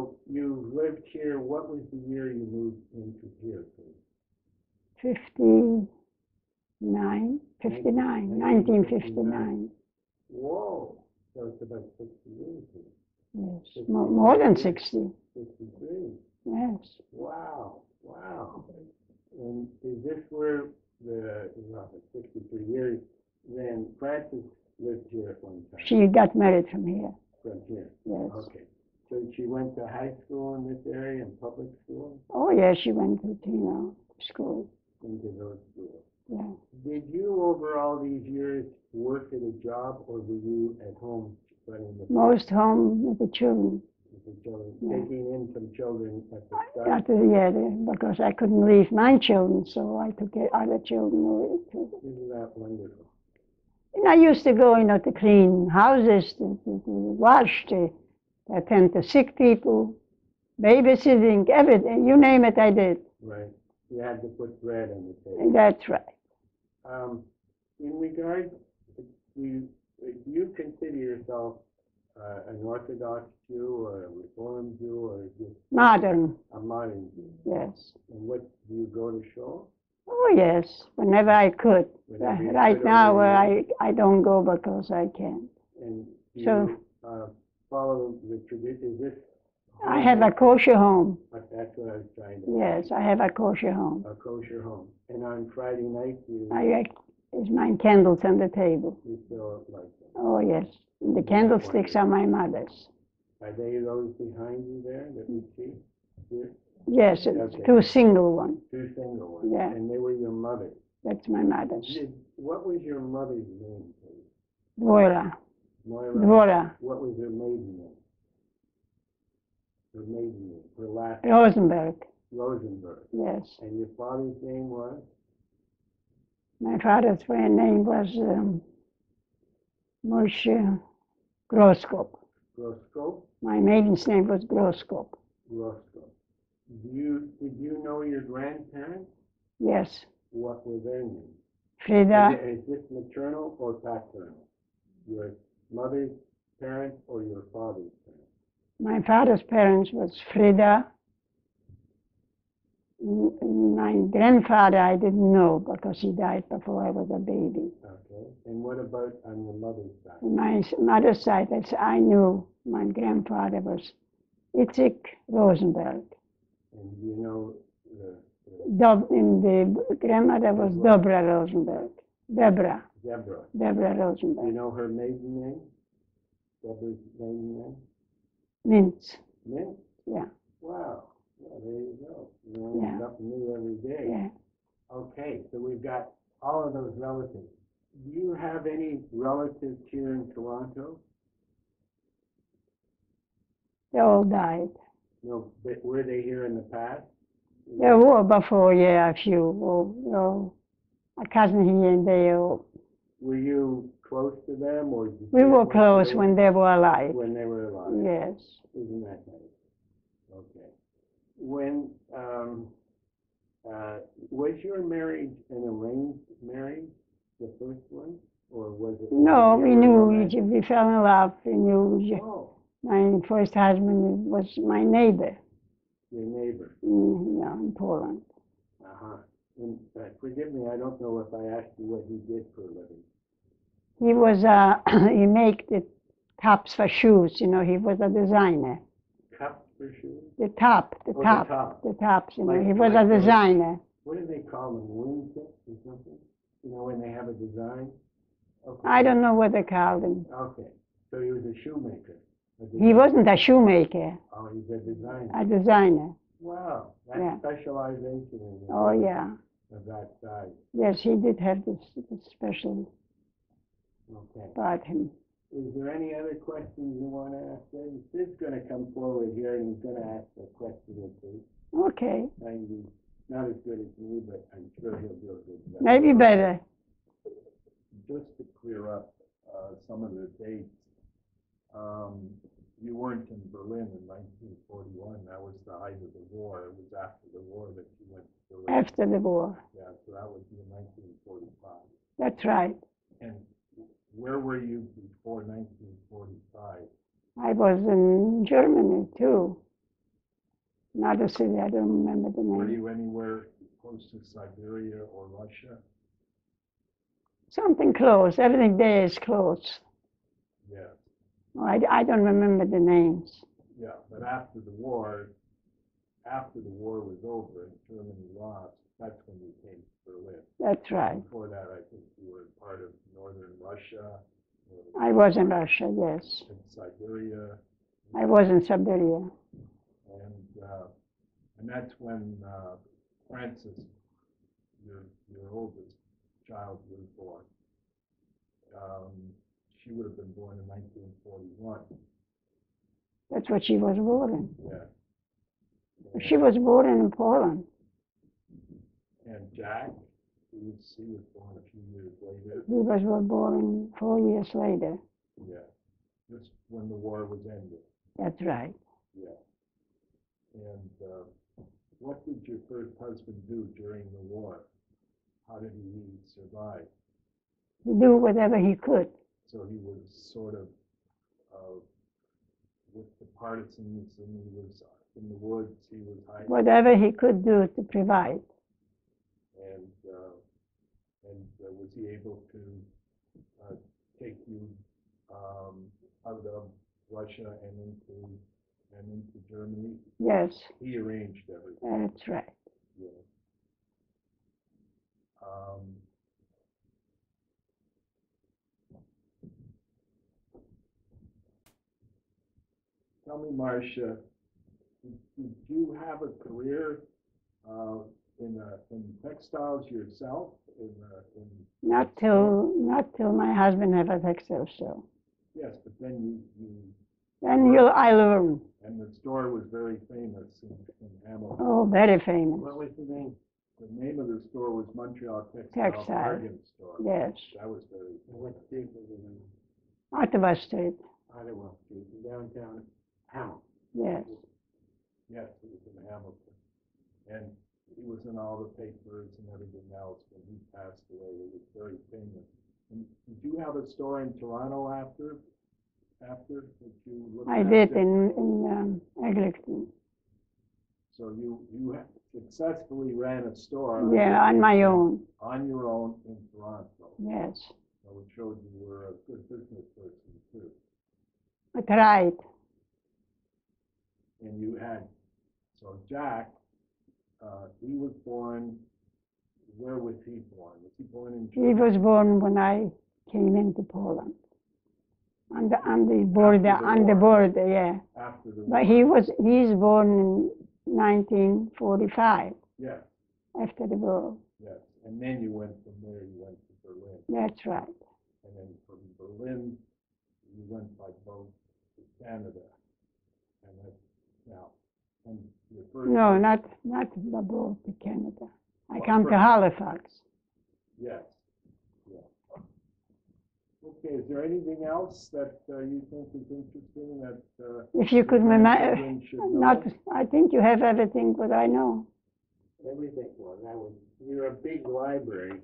So you lived here, what was the year you moved into here, please? 1959. Whoa, so it's about 60 years here. Yes, more than 60. 63. Yes. Wow, wow. And is this where the, well, 63 years, then Frances lived here at one time? She got married from here. From here? Yes. Okay. So she went to high school in this area and public school? Oh, yeah, she went to, school. Into those schools. Yeah. Did you, over all these years, work at a job, or were you at home running the Most home with the children. with the children, Yeah. taking in some children at the start? Because I couldn't leave my children, so I took other children away too. Isn't that wonderful? And I used to go, to clean houses, to wash, to attend to sick people, babysitting, everything. You name it, I did. Right. You had to put bread on the table. That's right. In regard, do you consider yourself an Orthodox Jew or a Reformed Jew or just Modern. a modern Jew? Yes. And what, do you go to shul? Oh, yes, whenever I could. Whenever you Right could, now, or I don't go because I can't. And do So- you follow the tradition? Is this? I have a kosher home. That's what I was trying to. Yes, I have a kosher home. A kosher home. And on Friday night, Is my candles on the table. you still like them? Oh, yes. The candlesticks are my mother's. Are they those behind you there that we see here? Yes, it's Okay. 2 single ones. 2 single ones? Yeah. And they were your mother's? That's my mother's. What was your mother's name, please? Dvora. Moira? Dvora. What was her maiden name? Her maiden name, her last name? Rosenberg. Rosenberg. Yes. And your father's name was? My father's name was Marsha Groskop. Groskop? My maiden's name was Groskop. Groskop. Did you know your grandparents? Yes. What were their names? Frida. Is this maternal or paternal? Your mother's parents or your father's parents? My father's parents was Frida. My grandfather I didn't know because he died before I was a baby. Okay. And what about on your mother's side? My mother's side, I knew my grandfather was Itzig Rosenberg. And you know And the grandmother was Dobra Rosenberg. Deborah. Deborah Do you Rosenberg. know her maiden name? Deborah's maiden name? Mintz. Mint? Yeah. Wow. Well, there you go. You learn Yeah. something new every day. Yeah. Okay, so we've got all of those relatives. Do you have any relatives here in Toronto? They all died. No, but were they here in the past? There were before, yeah, a few. Oh, a cousin here and there. Were you close to them, or did We you were work close with when they were alive. when they were alive? Yes. Isn't that nice? Okay. When was your marriage an arranged marriage, the first one, or was it? No, we knew romantic? we fell in love. We knew Oh, my first husband was my neighbor. your neighbor. In Poland. And forgive me, I don't know if I asked you what he did for a living. He was he made the tops for shoes. He was a designer. Cups for shoes? The tops. The tops. He Like was a those- designer. What do they call them? Wingtips or something? When they have a design? Okay. I don't know what they called him. Okay, so he was a shoemaker. He wasn't a shoemaker, Oh, he's a designer. a designer. Wow, that's Yeah. specialization in Oh, yeah. of that size. Yes, he did have this special Okay. about him. Is there any other questions you want to ask? Sid's going to come forward here and he's going to ask a question or two. Okay, Maybe not as good as me, but I'm sure he'll do a good job. maybe better. Just to clear up some of the dates, you weren't in Berlin in 1941. That was the height of the war. It was after the war that you went to Berlin. After the war. Yeah, so that would be in 1945. That's right. And where were you before 1945? I was in Germany too. Another city, I don't remember the Were name. you anywhere close to Siberia or Russia? Something close. Everything there is close. Yeah, I don't remember the names. yeah, but after the war was over and Germany lost, that's when you came to Berlin. That's right. Before that, I think you were part of northern Russia. I was in Russia, yes. In Siberia. I was in Siberia. And that's when Frances, your oldest child, was born. She would have been born in 1941. That's what she was born in. Yeah. She was born in Poland. And Jack, he was born a few years later. He was born 4 years later. Yeah, just when the war was ending. That's right. Yeah. And what did your first husband do during the war? How did he survive? He do whatever he could. So he was sort of with the partisans, and he was in the woods. He was hiding. Whatever he could do to provide. And was he able to take you out of Russia and into Germany? Yes. He arranged everything. That's right. Yeah. Tell me, Marsha, did you have a career in textiles yourself? Not till my husband had a textile store. Yes, but then I learned. And the store was very famous in Hamilton. Oh, very famous. What was the name? The name of the store was Montreal Textile. Bargain Store. Yes. That was very What street was it in? Ottawa Street. Ottawa Street, in downtown Hamilton. Yes. Yes, it was in Hamilton. And he was in all the papers and everything else when he passed away. It was very famous. And did you have a store in Toronto after that you looked I at did it? in Eglinton. So you successfully ran a store. Yeah, on my own. On your own in Toronto. Yes. So it showed you were a good business person too. I tried. And you had, so Jack, he was born, where was he born? Was he born in He was born when I came into Poland. On the border, yeah. After the war. But he's born in 1945, Yes, after the war. yes. And then you went from there, you went to Berlin. That's right. And then from Berlin, you went by boat to Canada. And that's now, and your first. No, not the boat to Canada. I Well, come to Halifax. Yes, yeah. Okay, is there anything else that you think is interesting that? If you could your remember, grandchildren should know? I think you have everything what I know. Everything was, you're a big library.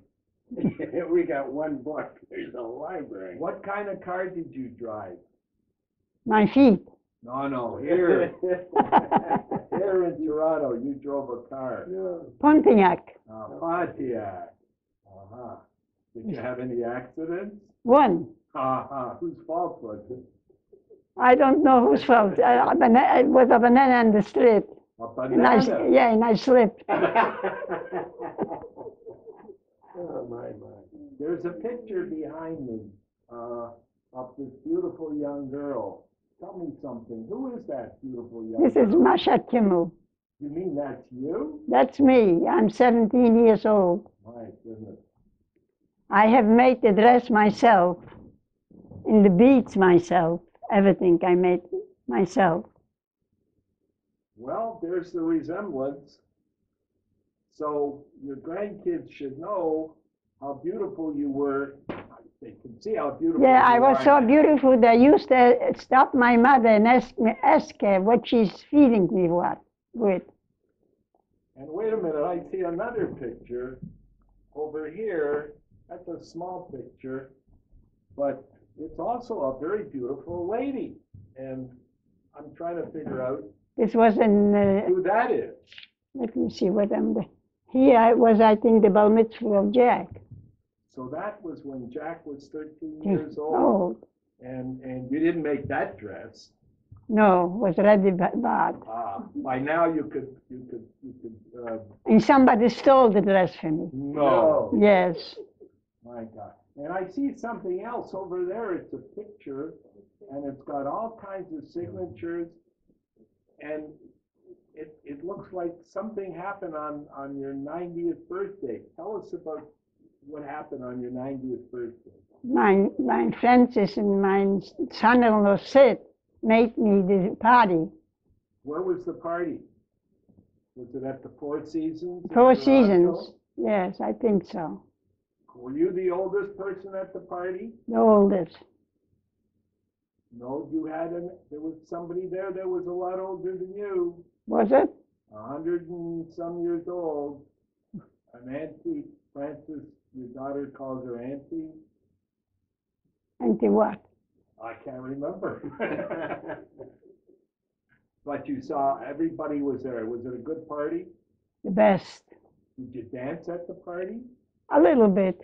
We got one book, there's a library. What kind of car did you drive? My feet. No, here. Here in Toronto, you drove a car. Pontiac. Pontiac. Uh-huh. Did you have any accidents? One. Uh-huh. Whose fault was it? I don't know whose fault. It was a banana on the street. A And I slipped. Oh, my. There's a picture behind me of this beautiful young girl. Tell me something. Who is that beautiful young girl? This is Marsha Kimel. You mean that's you? That's me. I'm 17 years old. My goodness. I have made the dress myself, in the beads myself, everything I made myself. Well, there's the resemblance. So your grandkids should know how beautiful you were. They can see how beautiful Yeah, I you was are so now. beautiful they used to stop my mother and ask her what she's feeding me with. And wait a minute, I see another picture over here. That's a small picture, but it's also a very beautiful lady. And I'm trying to figure out This was in, Who that is? let me see what here was, I think, the bar mitzvah of Jack. So that was when Jack was 13 years old. Oh, And you didn't make that dress. no, was ready bad. By now you could, And somebody stole the dress from me. no. Yes. My God. And I see something else over there. It's a picture, and it's got all kinds of signatures, and it looks like something happened on your 90th birthday. Tell us about what happened on your 90th birthday. My Francis and my son-in-law Sid made me the party. Where was the party? Was it at the Four Seasons? in Four Toronto? Seasons. Yes, I think so. Were you the oldest person at the party? The oldest. No, there was somebody there that was a lot older than you. Was it? 100 and some years old. An auntie, Frances, your daughter calls her auntie. Auntie what? I can't remember. But you saw everybody was there. Was it a good party? The best. Did you dance at the party? A little bit.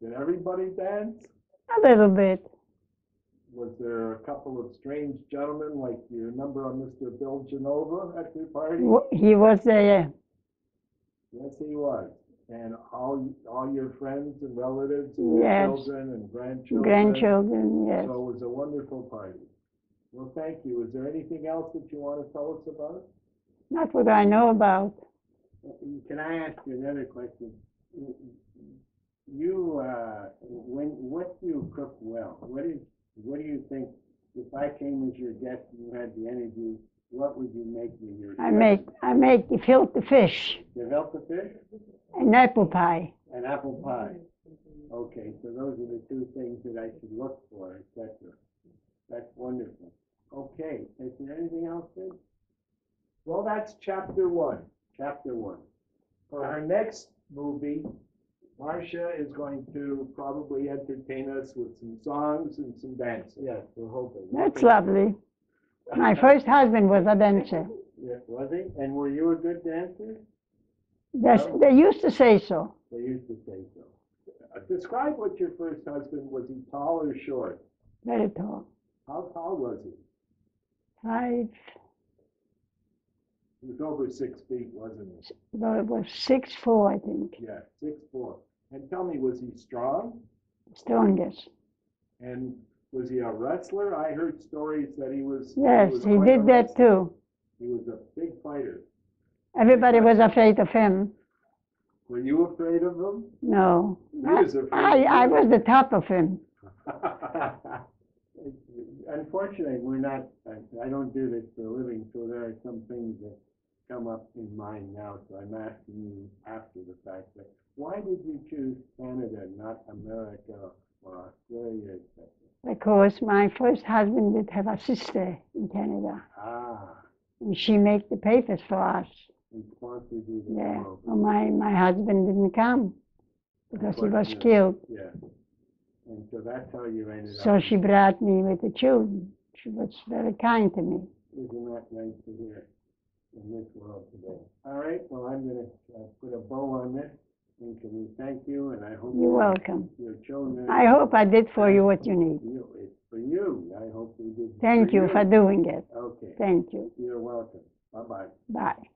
Did everybody dance? A little bit. Was there a couple of strange gentlemen, like you remember on Mr. Bill Genova at your party? He was there. Yes, he was. And all your friends and relatives and your Yes. children and grandchildren. Grandchildren, yes. So it was a wonderful party. Well, thank you. Is there anything else that you want to tell us about? Not what I know about. Can I ask you another question? You, what do you cook well? What do you think, if I came as your guest and you had the energy, what would you make me your? I make the filter fish The filter fish and apple pie. and apple pie. Okay, so those are the two things that I should look for, etc. That's wonderful. Okay, is there anything else, Sid? Well, that's chapter one. Chapter 1. For our next movie, Marsha is going to probably entertain us with some songs and some dancing. Yes, we're hoping. That's lovely. My first husband was a dancer. Yeah, was he? And were you a good dancer? They used to say so. They used to say so. Describe what your first husband, was he tall or short? Very tall. How tall was he? 5, He was over 6 feet, wasn't he? well, it was 6'4", I think. Yeah, 6'4". And tell me, was he strong? Strongest. And was he a wrestler? I heard stories that he was. Yes, was he quite a did that wrestler. too. He was a big fighter. Everybody was afraid of him. Were you afraid of him? No. He was afraid I of you. was the top of him. Unfortunately, we're not, I don't do this for a living, so there are some things that come up in mind now, so I'm asking you after the fact that, why did you choose Canada, not America or Australia, etc.? Because my first husband did have a sister in Canada. Ah, And she made the papers for us. and sponsored you to Yeah. come over. Well, my husband didn't come because he was Unfortunately, killed. Yeah. And so that's how you ended up. So she brought me with the children. She was very kind to me. Isn't that nice to hear in this world today? All right, well, I'm going to put a bow on this. And can we thank you, and I hope You're welcome. your children. I hope I did for you what you need. It's for you. I hope we did. Thank you for doing it. Okay, Thank you. you're welcome. Bye-bye. Bye.